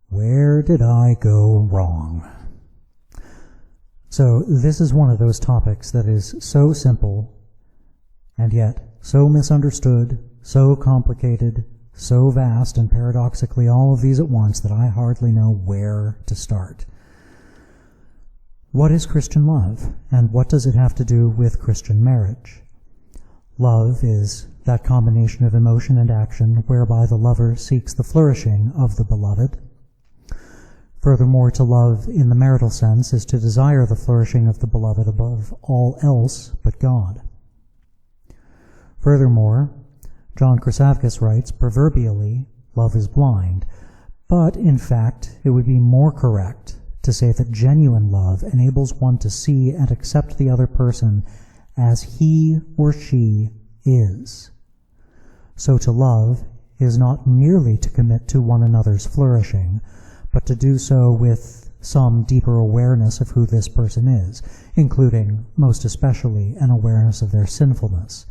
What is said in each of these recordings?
Where did I go wrong? So this is one of those topics that is so simple and yet so misunderstood, so complicated, so vast, and paradoxically all of these at once that I hardly know where to start. What is Christian love, and what does it have to do with Christian marriage? Love is that combination of emotion and action whereby the lover seeks the flourishing of the beloved. Furthermore, to love in the marital sense is to desire the flourishing of the beloved above all else but God. Furthermore, John Chrysavicus writes, proverbially, love is blind, but in fact it would be more correct to say that genuine love enables one to see and accept the other person as he or she is. So to love is not merely to commit to one another's flourishing, but to do so with some deeper awareness of who this person is, including, most especially, an awareness of their sinfulness.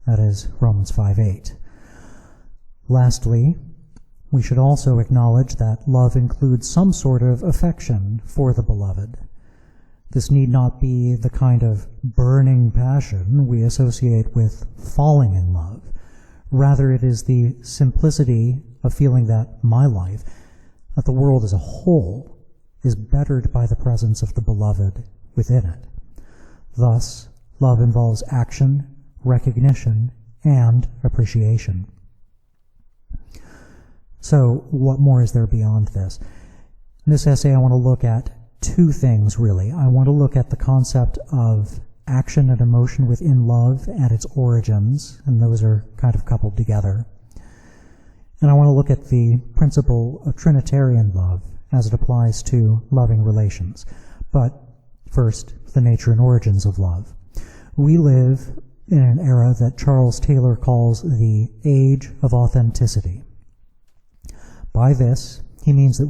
That is Romans 5:8. Lastly, we should also acknowledge that love includes some sort of affection for the beloved. This need not be the kind of burning passion we associate with falling in love. Rather, it is the simplicity of feeling that my life, that the world as a whole, is bettered by the presence of the beloved within it. Thus, love involves action, recognition, and appreciation. So, what more is there beyond this? In this essay, I want to look at two things, really. I want to look at the concept of action and emotion within love and its origins, and those are kind of coupled together. And I want to look at the principle of Trinitarian love as it applies to loving relations. But first, the nature and origins of love. We live in an era that Charles Taylor calls the age of authenticity. By this, he means that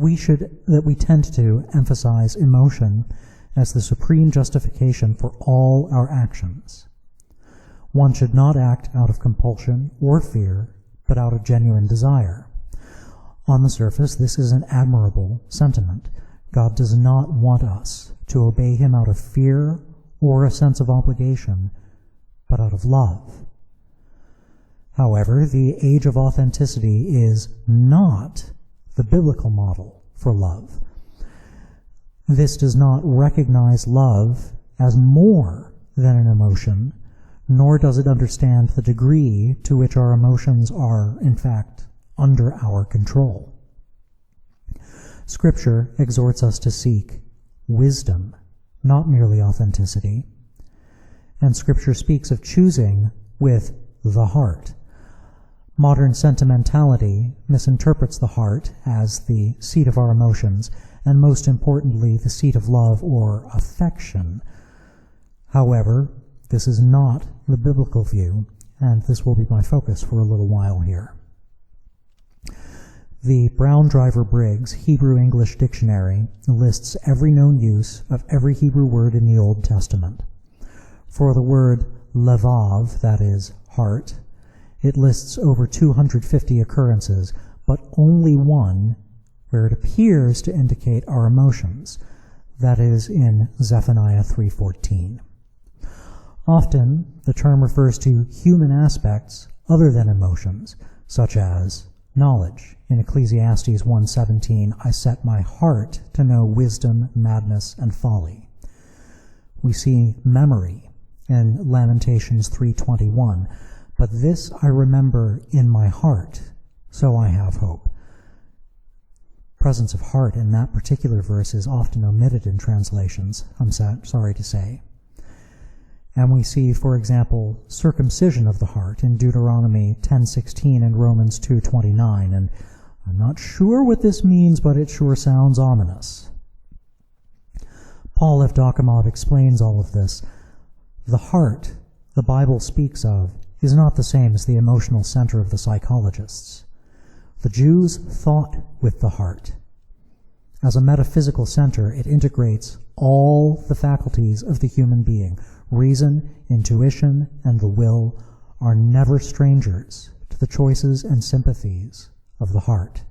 we tend to emphasize emotion as the supreme justification for all our actions. One should not act out of compulsion or fear, but out of genuine desire. On the surface, this is an admirable sentiment. God does not want us to obey him out of fear or a sense of obligation, but out of love. However, the age of authenticity is not the biblical model for love. This does not recognize love as more than an emotion, nor does it understand the degree to which our emotions are, in fact, under our control. Scripture exhorts us to seek wisdom, not merely authenticity. And Scripture speaks of choosing with the heart. Modern sentimentality misinterprets the heart as the seat of our emotions, and most importantly, the seat of love or affection. However, this is not the biblical view, and this will be my focus for a little while here. The Brown Driver Briggs Hebrew-English Dictionary lists every known use of every Hebrew word in the Old Testament. For the word levav, that is, heart, it lists over 250 occurrences, but only one where it appears to indicate our emotions, that is in Zephaniah 3:14. Often, the term refers to human aspects other than emotions, such as knowledge. In Ecclesiastes 1:17, I set my heart to know wisdom, madness, and folly. We see memory in Lamentations 3:21, but this I remember in my heart, so I have hope. Presence of heart in that particular verse is often omitted in translations, I'm sorry to say. And we see, for example, circumcision of the heart in Deuteronomy 10:16 and Romans 2:29, and I'm not sure what this means, but it sure sounds ominous. Paul Evdokimov explains all of this. The heart the Bible speaks of is not the same as the emotional center of the psychologists. The Jews thought with the heart. As a metaphysical center, it integrates all the faculties of the human being. Reason, intuition, and the will are never strangers to the choices and sympathies of the heart.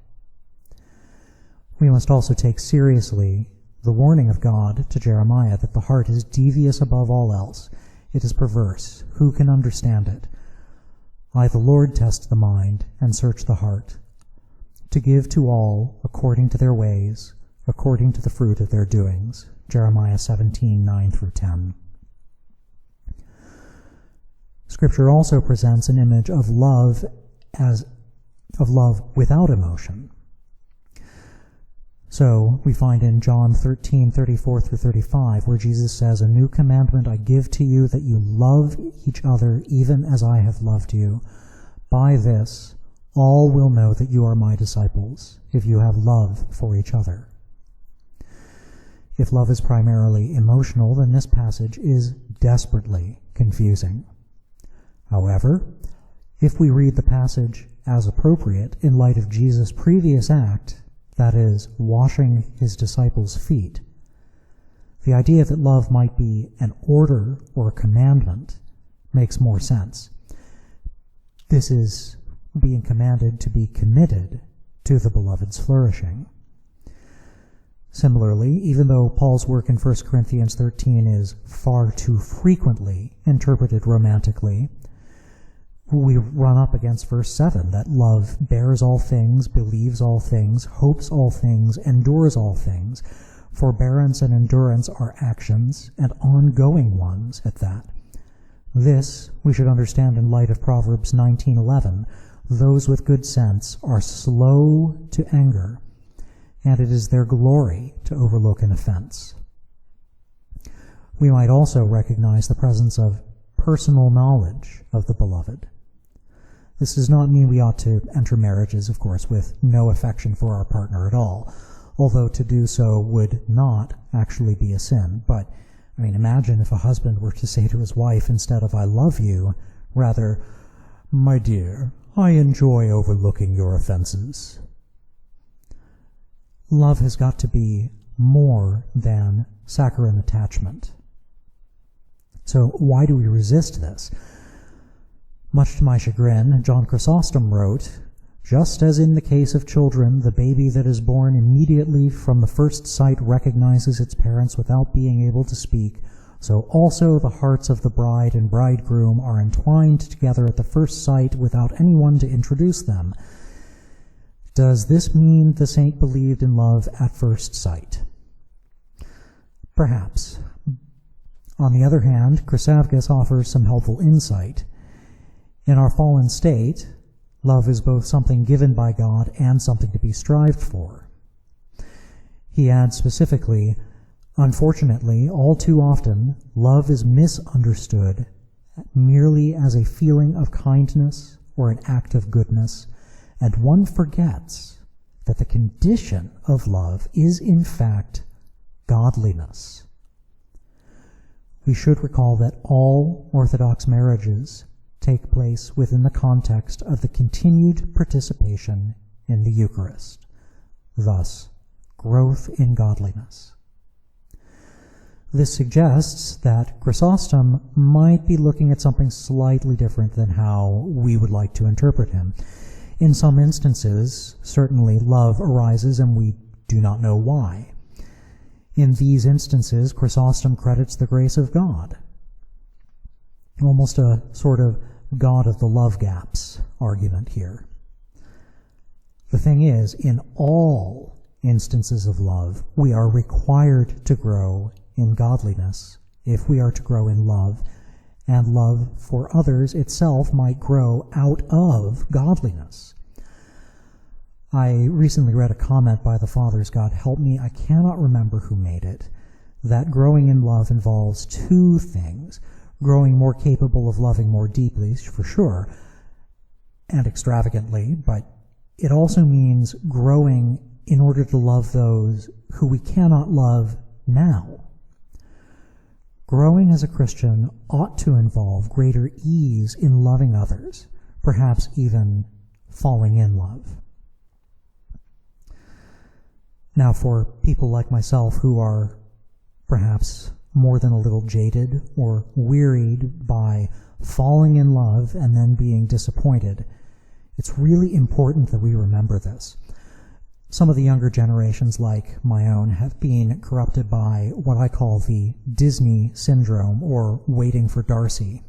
We must also take seriously the warning of God to Jeremiah that the heart is devious above all else. It is perverse. Who can understand it? I, the Lord, test the mind and search the heart, to give to all according to their ways, according to the fruit of their doings. Jeremiah 17:9-10. Scripture also presents an image of love without emotion. So we find in John 13:34-35, where Jesus says, "A new commandment I give to you, that you love each other even as I have loved you. By this all will know that you are my disciples, if you have love for each other." If love is primarily emotional, then this passage is desperately confusing. However, if we read the passage as appropriate in light of Jesus' previous act, that is, washing his disciples' feet, the idea that love might be an order or a commandment makes more sense. This is being commanded to be committed to the beloved's flourishing. Similarly, even though Paul's work in 1 Corinthians 13 is far too frequently interpreted romantically, we run up against verse 7, that love bears all things, believes all things, hopes all things, endures all things. Forbearance and endurance are actions, and ongoing ones at that. This we should understand in light of Proverbs 19:11. Those with good sense are slow to anger, and it is their glory to overlook an offense. We might also recognize the presence of personal knowledge of the beloved. This does not mean we ought to enter marriages, of course, with no affection for our partner at all, although to do so would not actually be a sin. But, imagine if a husband were to say to his wife, instead of "I love you," rather, "My dear, I enjoy overlooking your offenses." Love has got to be more than saccharine attachment. So why do we resist this? Much to my chagrin, John Chrysostom wrote, "Just as in the case of children, the baby that is born immediately from the first sight recognizes its parents without being able to speak, so also the hearts of the bride and bridegroom are entwined together at the first sight without anyone to introduce them." Does this mean the saint believed in love at first sight? Perhaps. On the other hand, Chrysavgus offers some helpful insight. In our fallen state, love is both something given by God and something to be strived for. He adds specifically, "Unfortunately, all too often, love is misunderstood merely as a feeling of kindness or an act of goodness, and one forgets that the condition of love is in fact godliness." We should recall that all Orthodox marriages take place within the context of the continued participation in the Eucharist, thus growth in godliness. This suggests that Chrysostom might be looking at something slightly different than how we would like to interpret him. In some instances, certainly love arises and we do not know why. In these instances, Chrysostom credits the grace of God. Almost a sort of God of the love gaps argument here. The thing is, in all instances of love, we are required to grow in godliness if we are to grow in love, and love for others itself might grow out of godliness. I recently read a comment by the Fathers, God help me, I cannot remember who made it, that growing in love involves two things: growing more capable of loving more deeply, for sure, and extravagantly, but it also means growing in order to love those who we cannot love now. Growing as a Christian ought to involve greater ease in loving others, perhaps even falling in love. Now, for people like myself who are perhaps more than a little jaded or wearied by falling in love and then being disappointed, it's really important that we remember this. Some of the younger generations, like my own, have been corrupted by what I call the Disney syndrome, or waiting for Darcy.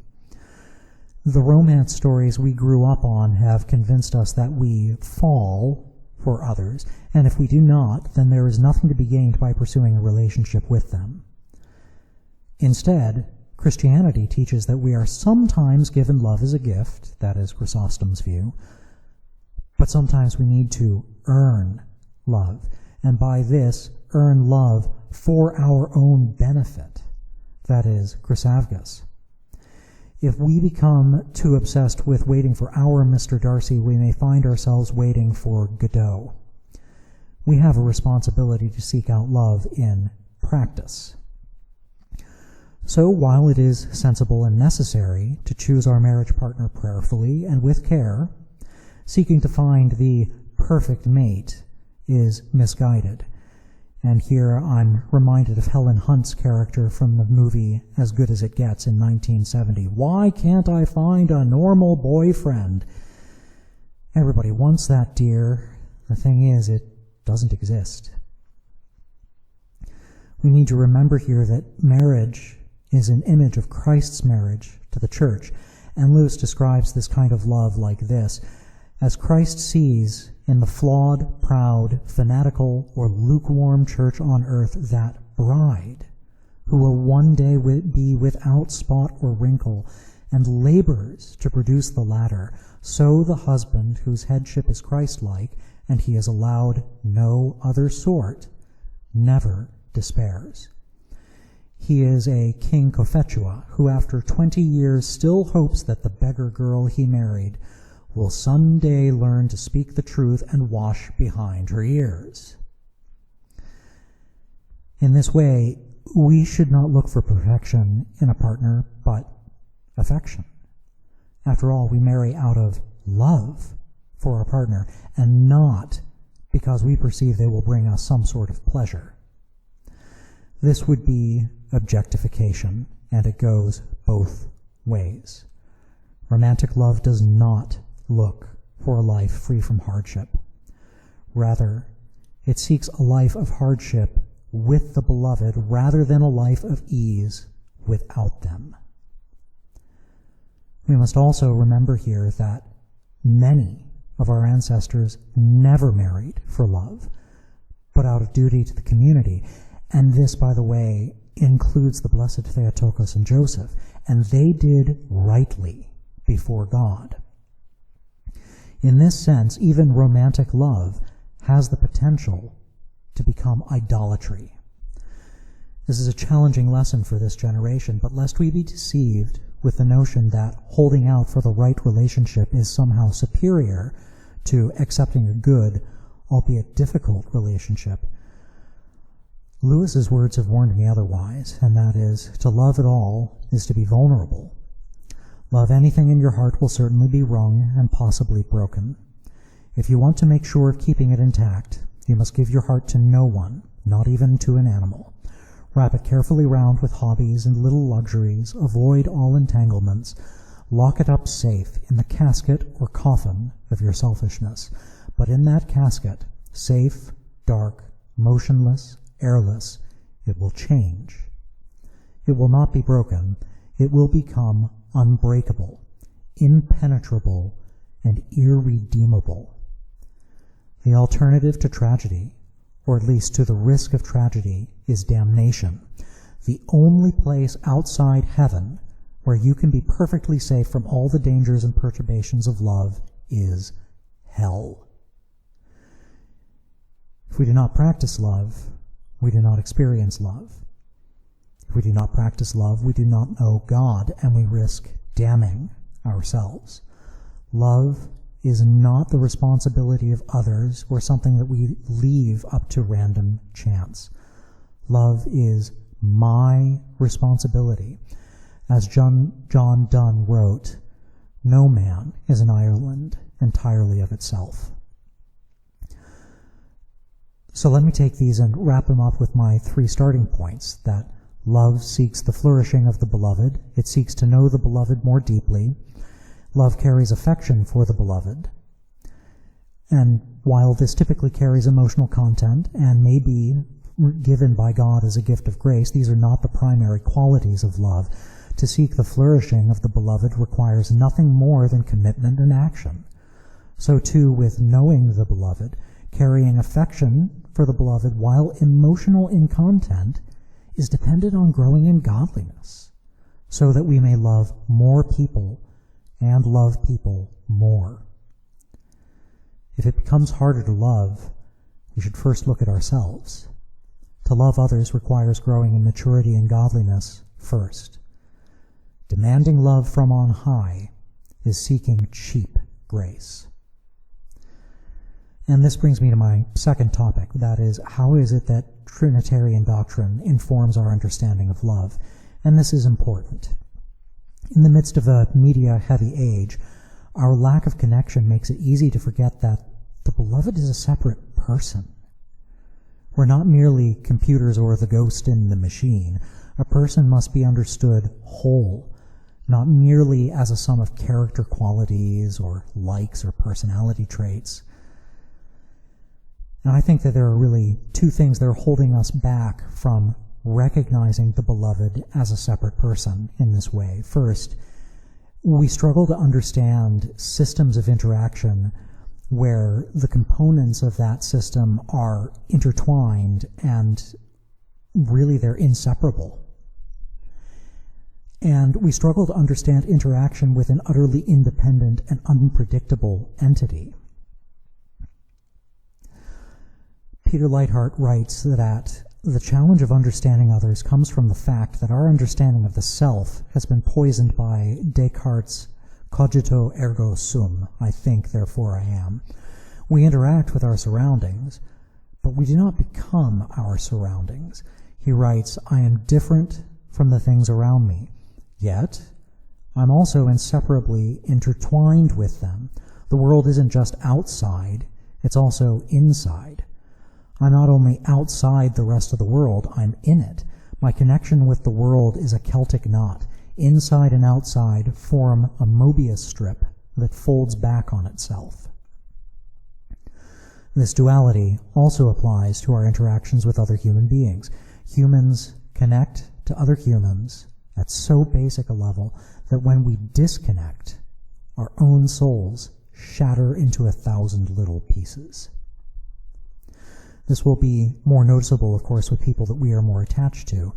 The romance stories we grew up on have convinced us that we fall for others, and if we do not, then there is nothing to be gained by pursuing a relationship with them. Instead, Christianity teaches that we are sometimes given love as a gift, that is Chrysostom's view, but sometimes we need to earn love, and by this, earn love for our own benefit, that is Chrysavgus. If we become too obsessed with waiting for our Mr. Darcy, we may find ourselves waiting for Godot. We have a responsibility to seek out love in practice. So while it is sensible and necessary to choose our marriage partner prayerfully and with care, seeking to find the perfect mate is misguided. And here I'm reminded of Helen Hunt's character from the movie As Good as It Gets in 1970. Why can't I find a normal boyfriend? Everybody wants that, dear. The thing is, it doesn't exist. We need to remember here that marriage is an image of Christ's marriage to the church. And Lewis describes this kind of love like this: as Christ sees in the flawed, proud, fanatical, or lukewarm church on earth that bride, who will one day be without spot or wrinkle, and labors to produce the latter, so the husband, whose headship is Christ-like, and he is allowed no other sort, never despairs. He is a King Cophetua, who after 20 years still hopes that the beggar girl he married will someday learn to speak the truth and wash behind her ears. In this way, we should not look for perfection in a partner, but affection. After all, we marry out of love for our partner, and not because we perceive they will bring us some sort of pleasure. This would be objectification, and it goes both ways. Romantic love does not look for a life free from hardship. Rather, it seeks a life of hardship with the beloved rather than a life of ease without them. We must also remember here that many of our ancestors never married for love, but out of duty to the community. And this, by the way, includes the blessed Theotokos and Joseph, and they did rightly before God. In this sense, even romantic love has the potential to become idolatry. This is a challenging lesson for this generation, but lest we be deceived with the notion that holding out for the right relationship is somehow superior to accepting a good, albeit difficult, relationship, Lewis's words have warned me otherwise, and that is, to love at all is to be vulnerable. Love anything in your heart will certainly be wrung and possibly broken. If you want to make sure of keeping it intact, you must give your heart to no one, not even to an animal. Wrap it carefully round with hobbies and little luxuries, avoid all entanglements, lock it up safe in the casket or coffin of your selfishness. But in that casket, safe, dark, motionless, airless, it will change. It will not be broken. It will become unbreakable, impenetrable, and irredeemable. The alternative to tragedy, or at least to the risk of tragedy, is damnation. The only place outside heaven where you can be perfectly safe from all the dangers and perturbations of love is hell. If we do not practice love, we do not experience love. If we do not practice love, we do not know God, and we risk damning ourselves. Love is not the responsibility of others or something that we leave up to random chance. Love is my responsibility. As John Donne wrote, "No man is an island entirely of itself." So let me take these and wrap them up with my 3 starting points, that love seeks the flourishing of the beloved. It seeks to know the beloved more deeply. Love carries affection for the beloved. And while this typically carries emotional content and may be given by God as a gift of grace, these are not the primary qualities of love. To seek the flourishing of the beloved requires nothing more than commitment and action. So too with knowing the beloved, carrying affection for the beloved while emotional in content is dependent on growing in godliness, so that we may love more people and love people more. If it becomes harder to love, we should first look at ourselves. To love others requires growing in maturity and godliness first. Demanding love from on high is seeking cheap grace. And this brings me to my second topic, that is, how is it that Trinitarian doctrine informs our understanding of love? And this is important. In the midst of a media-heavy age, our lack of connection makes it easy to forget that the beloved is a separate person. We're not merely computers or the ghost in the machine. A person must be understood whole, not merely as a sum of character qualities or likes or personality traits. And I think that there are really two things that are holding us back from recognizing the beloved as a separate person in this way. First, we struggle to understand systems of interaction where the components of that system are intertwined and really they're inseparable. And we struggle to understand interaction with an utterly independent and unpredictable entity. Peter Leithart writes that the challenge of understanding others comes from the fact that our understanding of the self has been poisoned by Descartes' cogito ergo sum, I think, therefore I am. We interact with our surroundings, but we do not become our surroundings. He writes, I am different from the things around me, yet I'm also inseparably intertwined with them. The world isn't just outside, it's also inside. I'm not only outside the rest of the world, I'm in it. My connection with the world is a Celtic knot. Inside and outside form a Mobius strip that folds back on itself. This duality also applies to our interactions with other human beings. Humans connect to other humans at so basic a level that when we disconnect, our own souls shatter into 1,000 little pieces. This will be more noticeable, of course, with people that we are more attached to.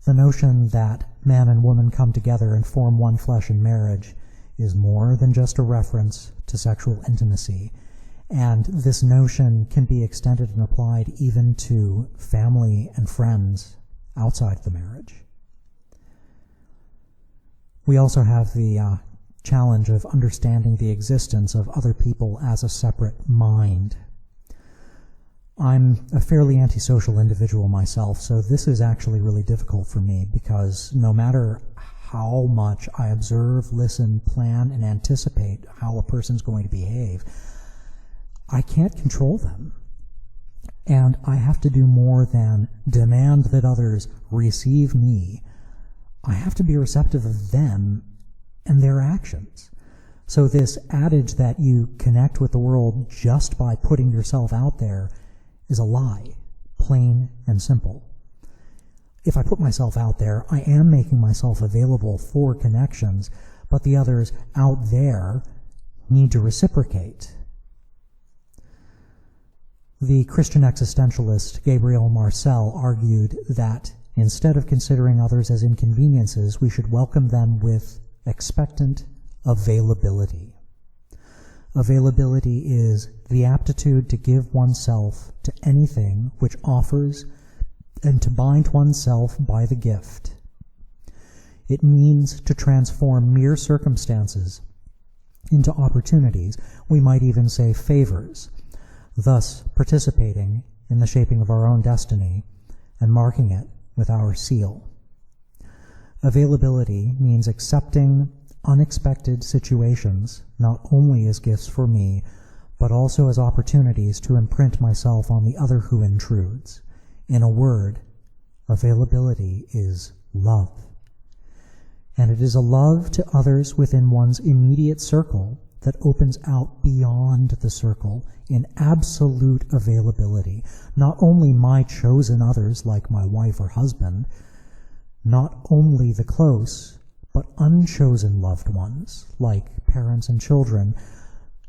The notion that man and woman come together and form one flesh in marriage is more than just a reference to sexual intimacy. And this notion can be extended and applied even to family and friends outside the marriage. We also have the challenge of understanding the existence of other people as a separate mind. I'm a fairly antisocial individual myself, so this is actually really difficult for me because no matter how much I observe, listen, plan, and anticipate how a person's going to behave, I can't control them. And I have to do more than demand that others receive me. I have to be receptive of them and their actions. So this adage that you connect with the world just by putting yourself out there is a lie, plain and simple. If I put myself out there, I am making myself available for connections, but the others out there need to reciprocate. The Christian existentialist Gabriel Marcel argued that instead of considering others as inconveniences, we should welcome them with expectant availability. Availability is the aptitude to give oneself to anything which offers and to bind oneself by the gift. It means to transform mere circumstances into opportunities, we might even say favors, thus participating in the shaping of our own destiny and marking it with our seal. Availability means accepting unexpected situations not only as gifts for me, but also as opportunities to imprint myself on the other who intrudes. In a word, availability is love. And it is a love to others within one's immediate circle that opens out beyond the circle in absolute availability. Not only my chosen others, like my wife or husband, not only the close, but unchosen loved ones, like parents and children.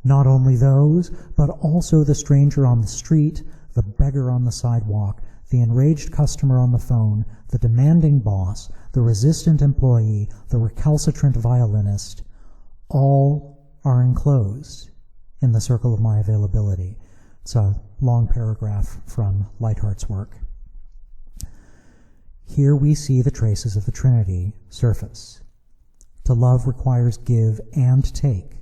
Not only those, but also the stranger on the street, the beggar on the sidewalk, the enraged customer on the phone, the demanding boss, the resistant employee, the recalcitrant violinist, all are enclosed in the circle of my availability. It's a long paragraph from Lightheart's work. Here we see the traces of the Trinity surface. To love requires give and take,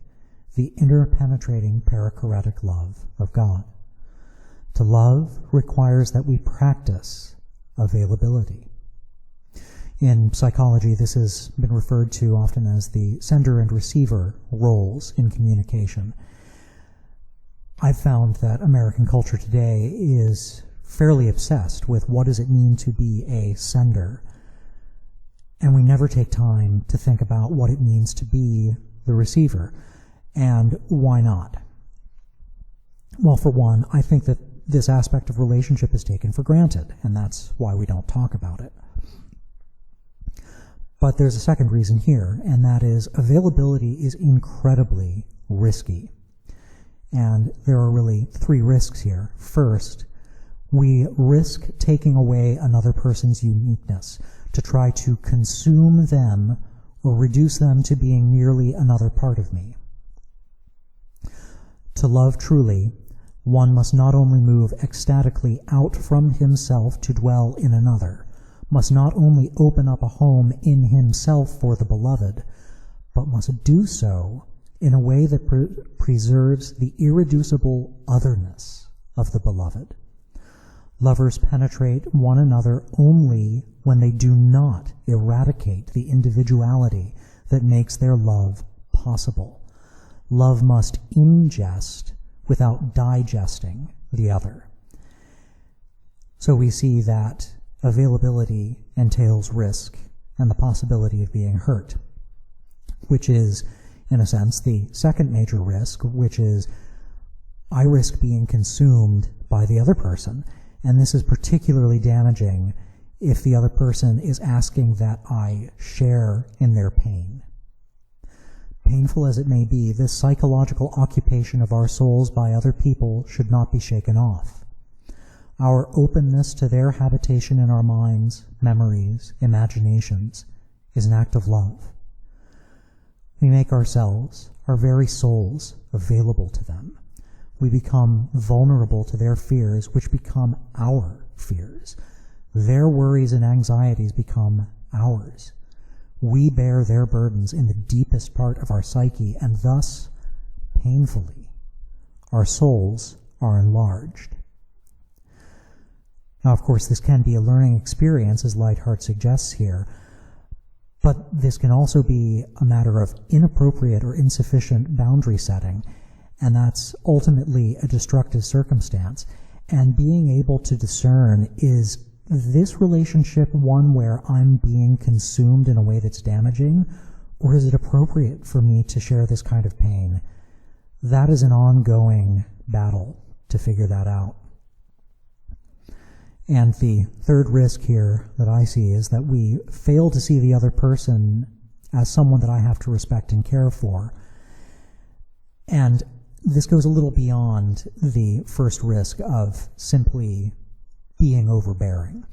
the interpenetrating perichoretic love of God. To love requires that we practice availability. In psychology, this has been referred to often as the sender and receiver roles in communication. I've found that American culture today is fairly obsessed with what does it mean to be a sender, and we never take time to think about what it means to be the receiver. And why not? Well, for one, I think that this aspect of relationship is taken for granted, and that's why we don't talk about it. But there's a second reason here, and that is availability is incredibly risky. And there are really three risks here. First, we risk taking away another person's uniqueness to try to consume them or reduce them to being merely another part of me. To love truly, one must not only move ecstatically out from himself to dwell in another, must not only open up a home in himself for the beloved, but must do so in a way that preserves the irreducible otherness of the beloved. Lovers penetrate one another only when they do not eradicate the individuality that makes their love possible. Love must ingest without digesting the other. So we see that availability entails risk and the possibility of being hurt, which is, in a sense, the second major risk, which is I risk being consumed by the other person. And this is particularly damaging if the other person is asking that I share in their pain. Painful as it may be, this psychological occupation of our souls by other people should not be shaken off. Our openness to their habitation in our minds, memories, imaginations, is an act of love. We make ourselves, our very souls, available to them. We become vulnerable to their fears, which become our fears. Their worries and anxieties become ours. We bear their burdens in the deepest part of our psyche, and thus, painfully, our souls are enlarged. Now, of course, this can be a learning experience, as Lightheart suggests here, but this can also be a matter of inappropriate or insufficient boundary setting, and that's ultimately a destructive circumstance. And being able to discern, is this relationship one where I'm being consumed in a way that's damaging, or is it appropriate for me to share this kind of pain? That is an ongoing battle to figure that out. And the third risk here that I see is that we fail to see the other person as someone that I have to respect and care for. And this goes a little beyond the first risk of simply being overbearing.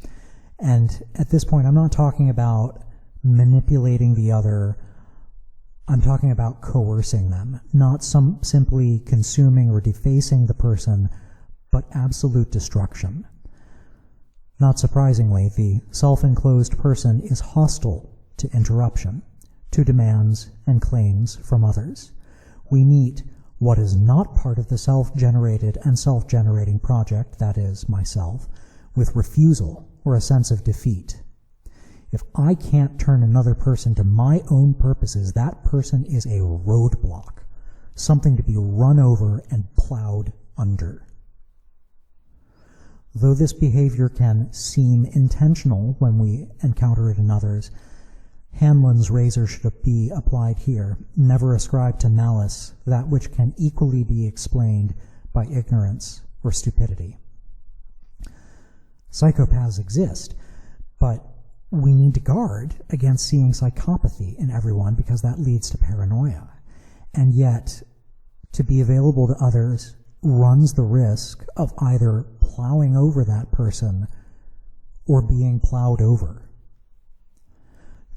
And at this point, I'm not talking about manipulating the other. I'm talking about coercing them, not simply consuming or defacing the person, but absolute destruction. Not surprisingly, the self-enclosed person is hostile to interruption, to demands and claims from others. We meet what is not part of the self-generated and self-generating project, that is, myself, with refusal or a sense of defeat. If I can't turn another person to my own purposes, that person is a roadblock, something to be run over and plowed under. Though this behavior can seem intentional when we encounter it in others, Hanlon's razor should be applied here. Never ascribe to malice that which can equally be explained by ignorance or stupidity. Psychopaths exist, but we need to guard against seeing psychopathy in everyone because that leads to paranoia. And yet, to be available to others runs the risk of either plowing over that person or being plowed over.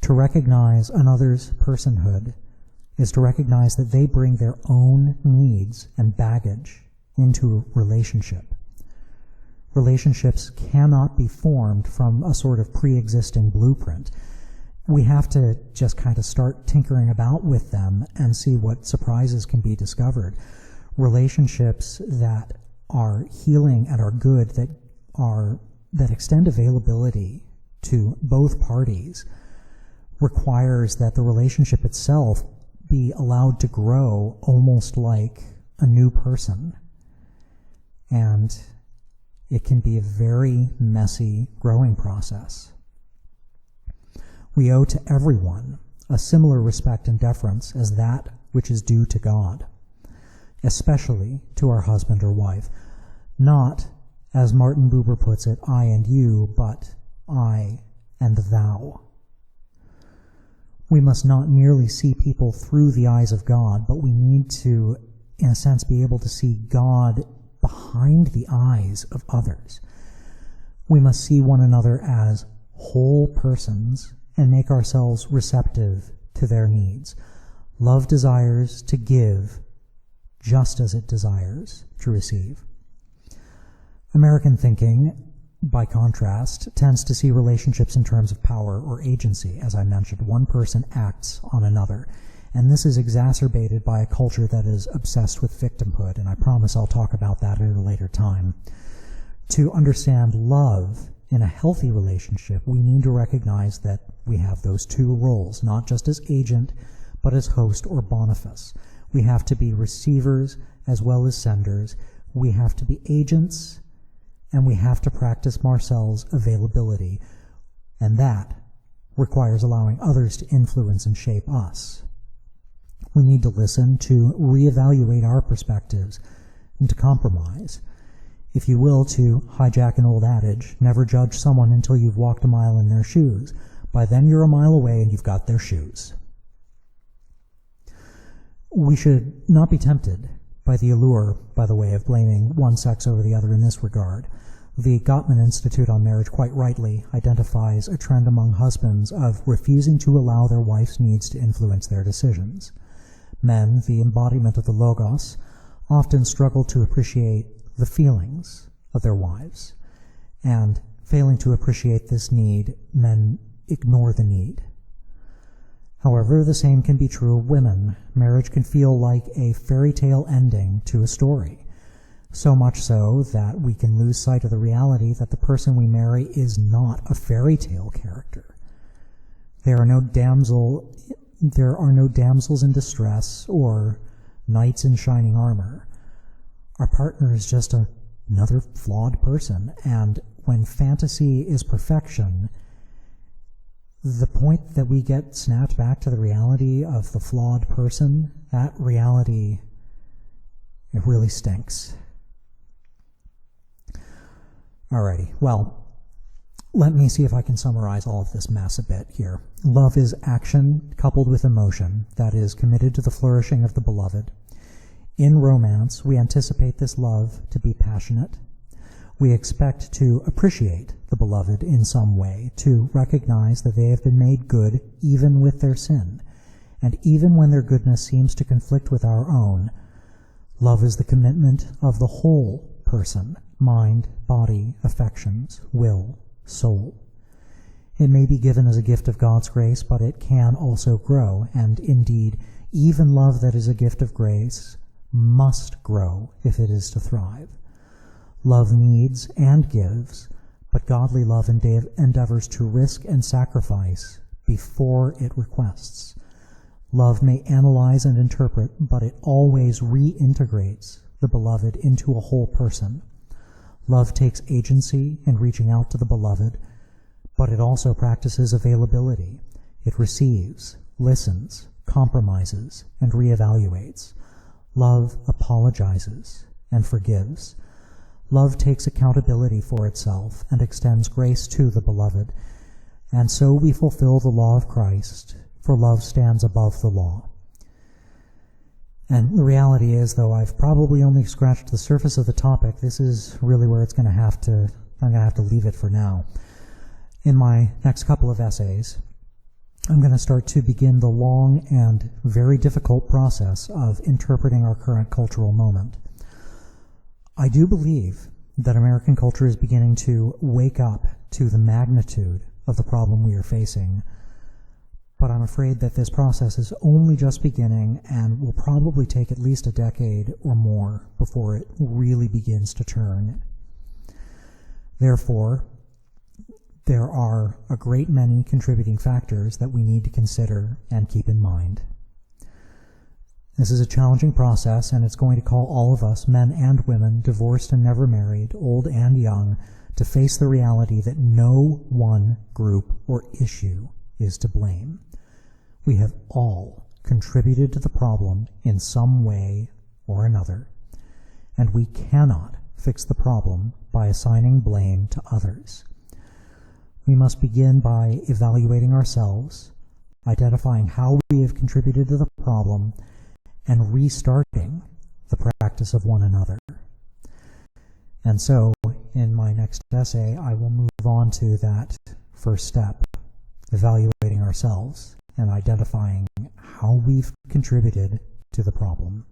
To recognize another's personhood is to recognize that they bring their own needs and baggage into a relationship. Relationships cannot be formed from a sort of pre-existing blueprint. We have to just kind of start tinkering about with them and see what surprises can be discovered. Relationships that are healing and are good, that extend availability to both parties, requires that the relationship itself be allowed to grow almost like a new person. And it can be a very messy growing process. We owe to everyone a similar respect and deference as that which is due to God, especially to our husband or wife. Not, as Martin Buber puts it, I and you, but I and thou. We must not merely see people through the eyes of God, but we need to, in a sense, be able to see God behind the eyes of others. We must see one another as whole persons and make ourselves receptive to their needs. Love desires to give just as it desires to receive. American thinking, by contrast, tends to see relationships in terms of power or agency. As I mentioned, one person acts on another. And this is exacerbated by a culture that is obsessed with victimhood, and I promise I'll talk about that at a later time. To understand love in a healthy relationship, we need to recognize that we have those two roles, not just as agent, but as host or boniface. We have to be receivers as well as senders. We have to be agents, and we have to practice Marcel's availability, and that requires allowing others to influence and shape us. We need to listen, to reevaluate our perspectives, and to compromise. If you will, to hijack an old adage, never judge someone until you've walked a mile in their shoes. By then you're a mile away and you've got their shoes. We should not be tempted by the allure, by the way, of blaming one sex over the other in this regard. The Gottman Institute on Marriage quite rightly identifies a trend among husbands of refusing to allow their wife's needs to influence their decisions. Men, the embodiment of the Logos, often struggle to appreciate the feelings of their wives, and failing to appreciate this need, men ignore the need. However, the same can be true of women. Marriage can feel like a fairy tale ending to a story, so much so that we can lose sight of the reality that the person we marry is not a fairy tale character. There are no damsels in distress or knights in shining armor. Our partner is just another flawed person, and when fantasy is perfection, the point that we get snapped back to the reality of the flawed person, that reality, it really stinks. Alrighty, well, let me see if I can summarize all of this mess a bit here. Love is action coupled with emotion that is committed to the flourishing of the beloved. In romance, we anticipate this love to be passionate. We expect to appreciate the beloved in some way, to recognize that they have been made good even with their sin, and even when their goodness seems to conflict with our own. Love is the commitment of the whole person, mind, body, affections, will, soul. It may be given as a gift of God's grace, but it can also grow, and indeed, even love that is a gift of grace must grow if it is to thrive. Love needs and gives, but godly love endeavors to risk and sacrifice before it requests. Love may analyze and interpret, but it always reintegrates the beloved into a whole person. Love takes agency in reaching out to the beloved, but it also practices availability. It receives, listens, compromises, and reevaluates. Love apologizes and forgives. Love takes accountability for itself and extends grace to the beloved. And so we fulfill the law of Christ, for love stands above the law. And the reality is, though I've probably only scratched the surface of the topic, this is really where I'm going to have to leave it for now. In my next couple of essays, I'm going to start to begin the long and very difficult process of interpreting our current cultural moment. I do believe that American culture is beginning to wake up to the magnitude of the problem we are facing, but I'm afraid that this process is only just beginning and will probably take at least a decade or more before it really begins to turn. Therefore, there are a great many contributing factors that we need to consider and keep in mind. This is a challenging process, and it's going to call all of us, men and women, divorced and never married, old and young, to face the reality that no one group or issue is to blame. We have all contributed to the problem in some way or another, and we cannot fix the problem by assigning blame to others. We must begin by evaluating ourselves, identifying how we have contributed to the problem, and restarting the practice of one another. And so, in my next essay, I will move on to that first step, evaluating ourselves and identifying how we've contributed to the problem.